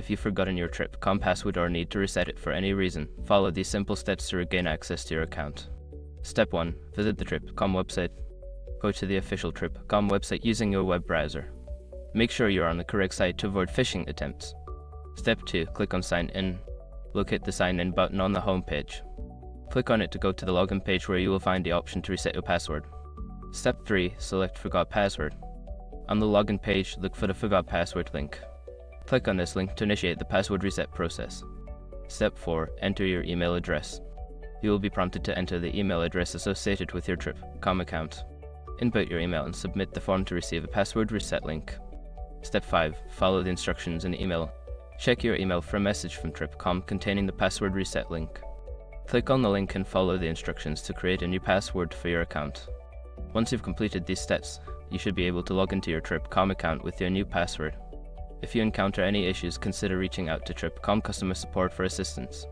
If you've forgotten your Trip.com password or need to reset it for any reason, follow these simple steps to regain access to your account. Step 1. Visit the Trip.com website. Go to the official Trip.com website using your web browser. Make sure you're on the correct site to avoid phishing attempts. Step 2. Click on Sign In. Locate the Sign In button on the home page. Click on it to go to the login page where you will find the option to reset your password. Step 3. Select Forgot Password. On the login page, look for the Forgot Password link. Click on this link to initiate the password reset process. Step 4. Enter your email address. You will be prompted to enter the email address associated with your Trip.com account. Input your email and submit the form to receive a password reset link. Step 5. Follow the instructions in the email. Check your email for a message from Trip.com containing the password reset link. Click on the link and follow the instructions to create a new password for your account. Once you've completed these steps, you should be able to log into your Trip.com account with your new password. If you encounter any issues, consider reaching out to Trip.com customer support for assistance.